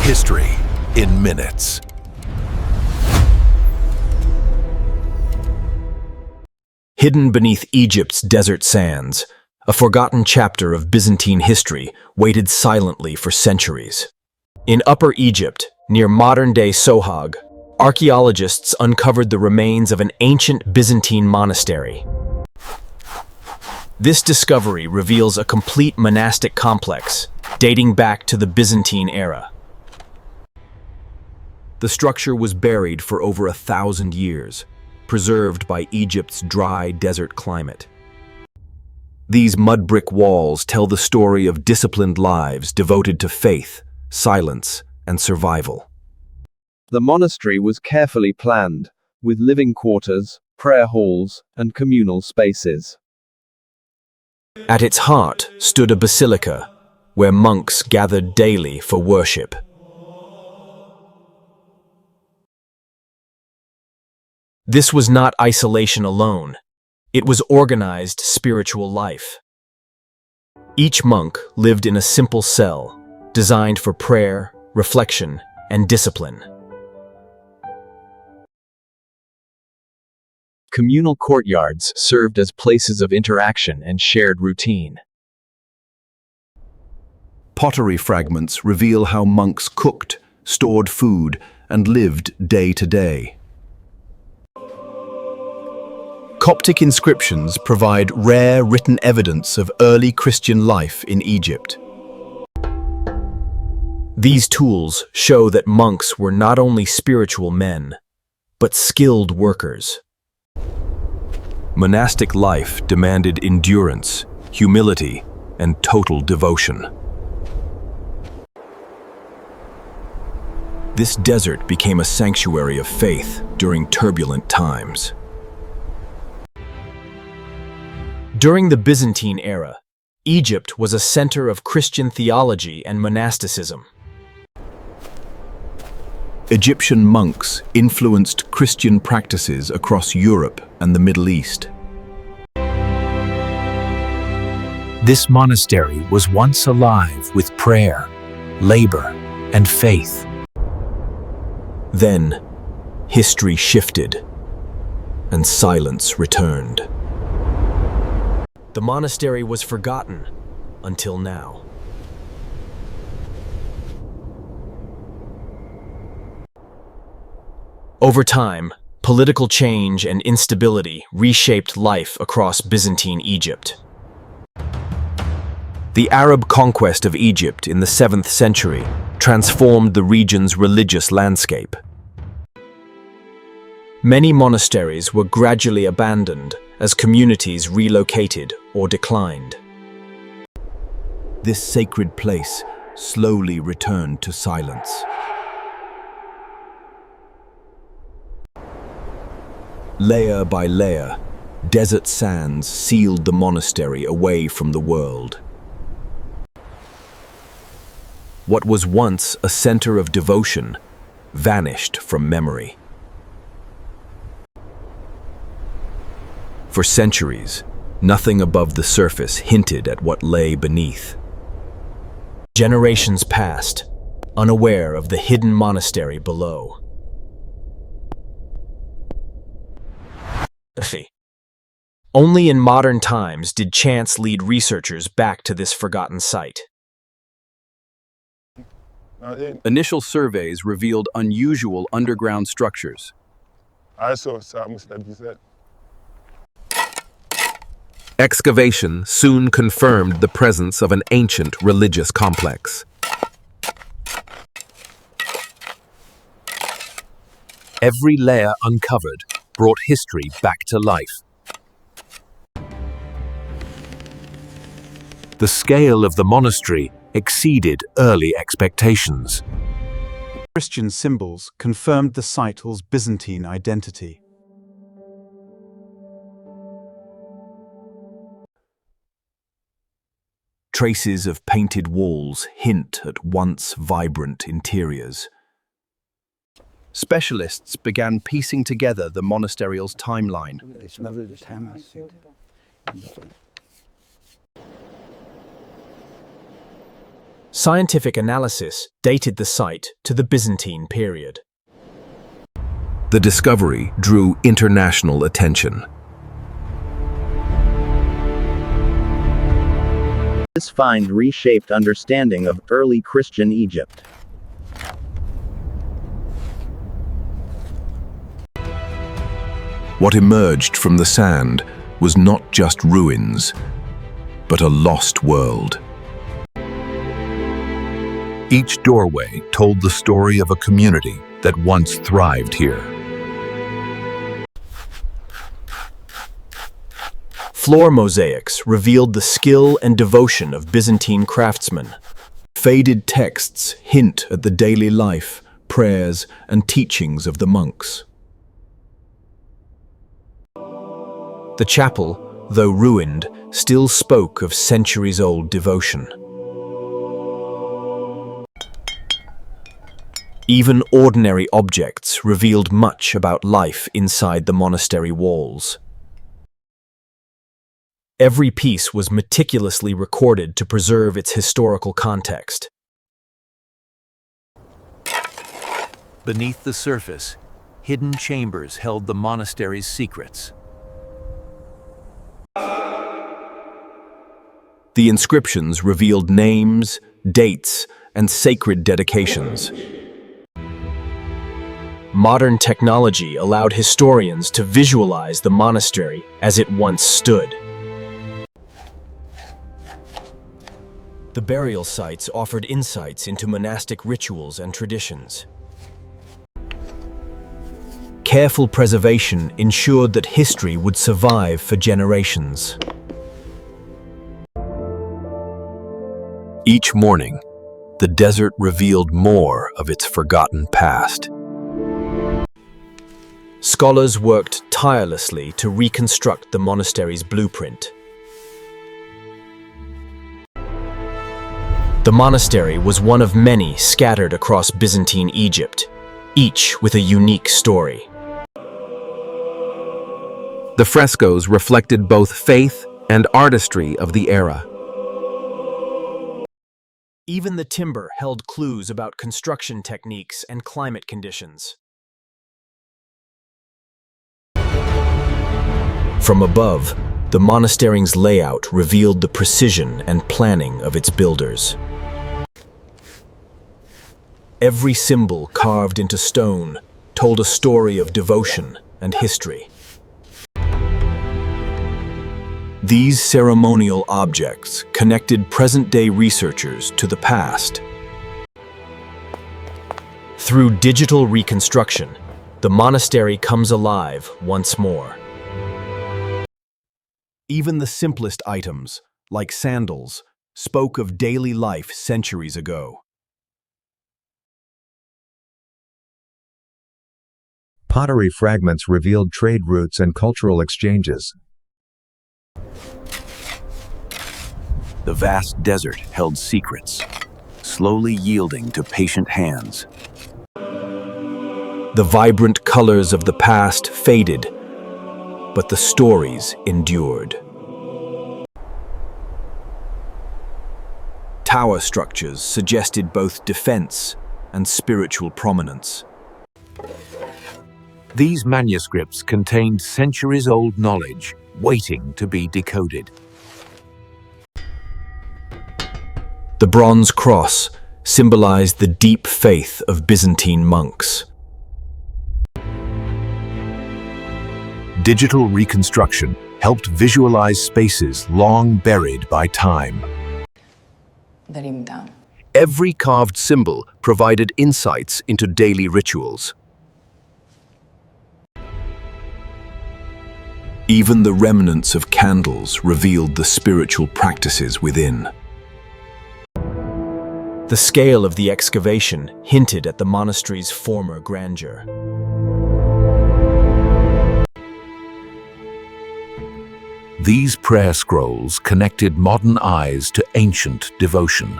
history in minutes. Hidden beneath Egypt's desert sands, a forgotten chapter of Byzantine history waited silently for centuries. In Upper Egypt, near modern-day Sohag, archaeologists uncovered the remains of an ancient Byzantine monastery. This discovery reveals a complete monastic complex dating back to the Byzantine era. The structure was buried for over 1,000 years, preserved by Egypt's dry desert climate. These mud brick walls tell the story of disciplined lives devoted to faith, silence, and survival. The monastery was carefully planned, with living quarters, prayer halls, and communal spaces. At its heart stood a basilica, where monks gathered daily for worship. This was not isolation alone. It was organized spiritual life. Each monk lived in a simple cell, designed for prayer, reflection, and discipline. Communal courtyards served as places of interaction and shared routine. Pottery fragments reveal how monks cooked, stored food, and lived day to day. Coptic inscriptions provide rare written evidence of early Christian life in Egypt. These tools show that monks were not only spiritual men, but skilled workers. Monastic life demanded endurance, humility, and total devotion. This desert became a sanctuary of faith during turbulent times. During the Byzantine era, Egypt was a center of Christian theology and monasticism. Egyptian monks influenced Christian practices across Europe and the Middle East. This monastery was once alive with prayer, labor, and faith. Then, history shifted, and silence returned. The monastery was forgotten until now. Over time, political change and instability reshaped life across Byzantine Egypt. The Arab conquest of Egypt in the 7th century transformed the region's religious landscape. Many monasteries were gradually abandoned as communities relocated or declined. This sacred place slowly returned to silence. Layer by layer, desert sands sealed the monastery away from the world. What was once a center of devotion vanished from memory. For centuries, nothing above the surface hinted at what lay beneath. Generations passed, unaware of the hidden monastery below. Only in modern times did chance lead researchers back to this forgotten site. Initial surveys revealed unusual underground structures. Excavation soon confirmed the presence of an ancient religious complex. Every layer uncovered brought history back to life. The scale of the monastery exceeded early expectations. Christian symbols confirmed the site's Byzantine identity. Traces of painted walls hint at once vibrant interiors. Specialists began piecing together the monastery's timeline. Scientific analysis dated the site to the Byzantine period. The discovery drew international attention. This find reshaped understanding of early Christian Egypt. What emerged from the sand was not just ruins, but a lost world. Each doorway told the story of a community that once thrived here. Floor mosaics revealed the skill and devotion of Byzantine craftsmen. Faded texts hint at the daily life, prayers, and teachings of the monks. The chapel, though ruined, still spoke of centuries-old devotion. Even ordinary objects revealed much about life inside the monastery walls. Every piece was meticulously recorded to preserve its historical context. Beneath the surface, hidden chambers held the monastery's secrets. The inscriptions revealed names, dates, and sacred dedications. Modern technology allowed historians to visualize the monastery as it once stood. The burial sites offered insights into monastic rituals and traditions. Careful preservation ensured that history would survive for generations. Each morning, the desert revealed more of its forgotten past. Scholars worked tirelessly to reconstruct the monastery's blueprint. The monastery was one of many scattered across Byzantine Egypt, each with a unique story. The frescoes reflected both faith and artistry of the era. Even the timber held clues about construction techniques and climate conditions. From above, the monastery's layout revealed the precision and planning of its builders. Every symbol carved into stone told a story of devotion and history. These ceremonial objects connected present-day researchers to the past. Through digital reconstruction, the monastery comes alive once more. Even the simplest items, like sandals, spoke of daily life centuries ago. Pottery fragments revealed trade routes and cultural exchanges. The vast desert held secrets, slowly yielding to patient hands. The vibrant colors of the past faded, but the stories endured. Tower structures suggested both defense and spiritual prominence. These manuscripts contained centuries-old knowledge waiting to be decoded. The bronze cross symbolized the deep faith of Byzantine monks. Digital reconstruction helped visualize spaces long buried by time. Every carved symbol provided insights into daily rituals. Even the remnants of candles revealed the spiritual practices within. The scale of the excavation hinted at the monastery's former grandeur. These prayer scrolls connected modern eyes to ancient devotion.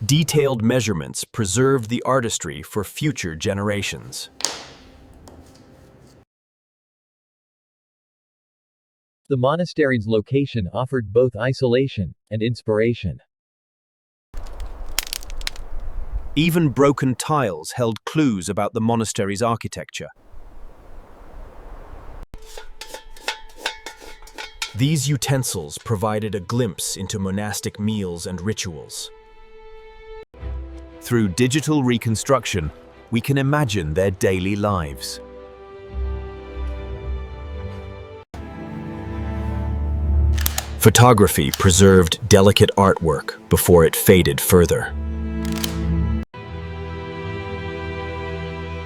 Detailed measurements preserved the artistry for future generations. The monastery's location offered both isolation and inspiration. Even broken tiles held clues about the monastery's architecture. These utensils provided a glimpse into monastic meals and rituals. Through digital reconstruction, we can imagine their daily lives. Photography preserved delicate artwork before it faded further.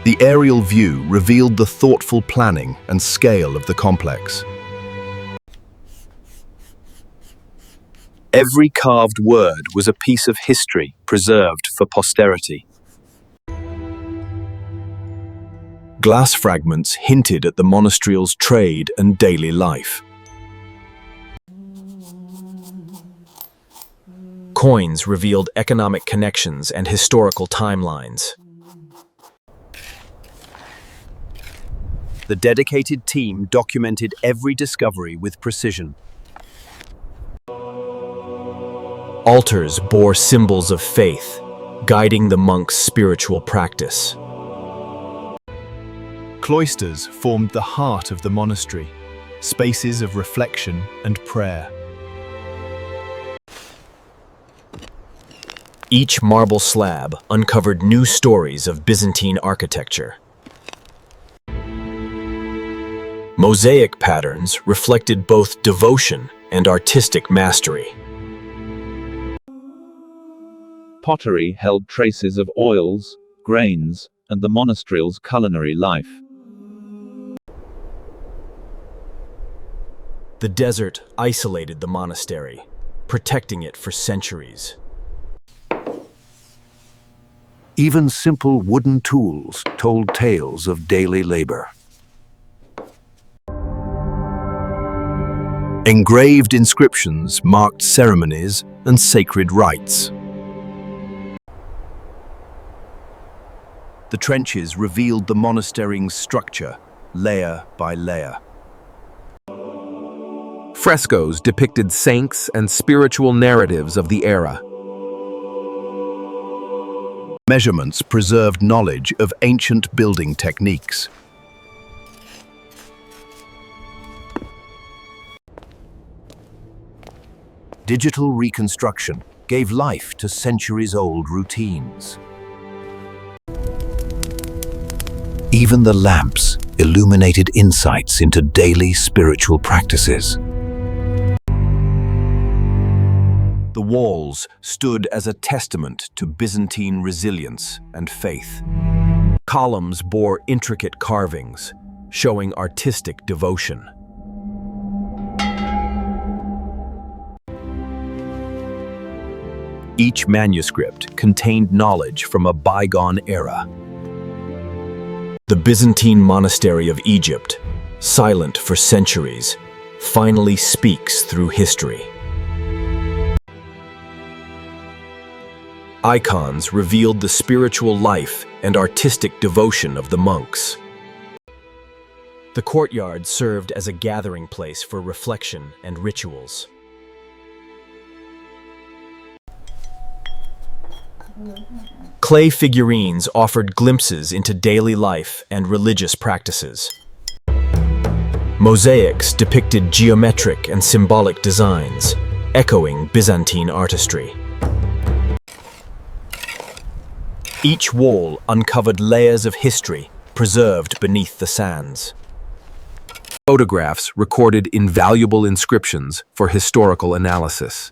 The aerial view revealed the thoughtful planning and scale of the complex. Every carved word was a piece of history preserved for posterity. Glass fragments hinted at the monastery's trade and daily life. Coins revealed economic connections and historical timelines. The dedicated team documented every discovery with precision. Altars bore symbols of faith, guiding the monks' spiritual practice. Cloisters formed the heart of the monastery, spaces of reflection and prayer. Each marble slab uncovered new stories of Byzantine architecture. Mosaic patterns reflected both devotion and artistic mastery. Pottery held traces of oils, grains, and the monastery's culinary life. The desert isolated the monastery, protecting it for centuries. Even simple wooden tools told tales of daily labor. Engraved inscriptions marked ceremonies and sacred rites. The trenches revealed the monastery's structure, layer by layer. Frescoes depicted saints and spiritual narratives of the era. Measurements preserved knowledge of ancient building techniques. Digital reconstruction gave life to centuries-old routines. Even the lamps illuminated insights into daily spiritual practices. The walls stood as a testament to Byzantine resilience and faith. Columns bore intricate carvings, showing artistic devotion. Each manuscript contained knowledge from a bygone era. The Byzantine Monastery of Egypt, silent for centuries, finally speaks through history. Icons revealed the spiritual life and artistic devotion of the monks. The courtyard served as a gathering place for reflection and rituals. Clay figurines offered glimpses into daily life and religious practices. Mosaics depicted geometric and symbolic designs, echoing Byzantine artistry. Each wall uncovered layers of history preserved beneath the sands. Photographs recorded invaluable inscriptions for historical analysis.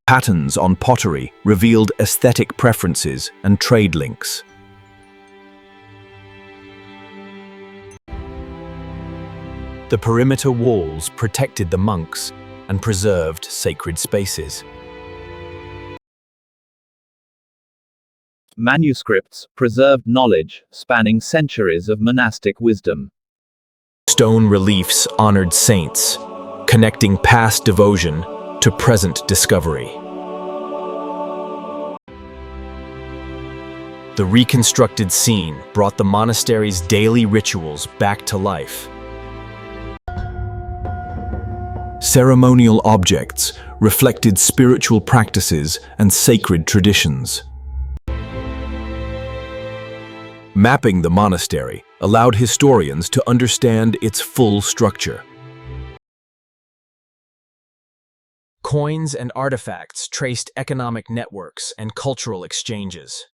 Patterns on pottery revealed aesthetic preferences and trade links. The perimeter walls protected the monks and preserved sacred spaces. Manuscripts preserved knowledge spanning centuries of monastic wisdom. Stone reliefs honored saints, connecting past devotion to present discovery. The reconstructed scene brought the monastery's daily rituals back to life. Ceremonial objects reflected spiritual practices and sacred traditions. Mapping the monastery allowed historians to understand its full structure. Coins and artifacts traced economic networks and cultural exchanges.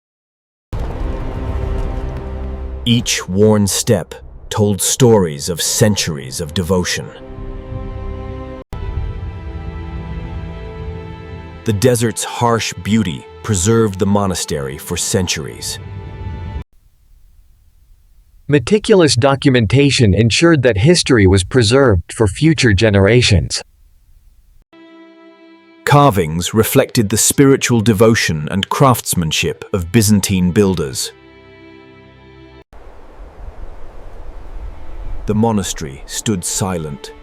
Each worn step told stories of centuries of devotion. The desert's harsh beauty preserved the monastery for centuries. Meticulous documentation ensured that history was preserved for future generations. Carvings reflected the spiritual devotion and craftsmanship of Byzantine builders. The monastery stood silent,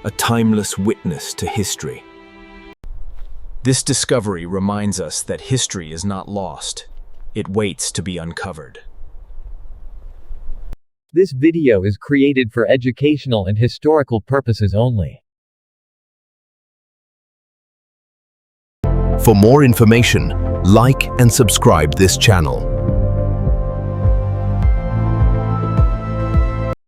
a timeless witness to history. This discovery reminds us that history is not lost. It waits to be uncovered. This video is created for educational and historical purposes only. For more information, like and subscribe this channel.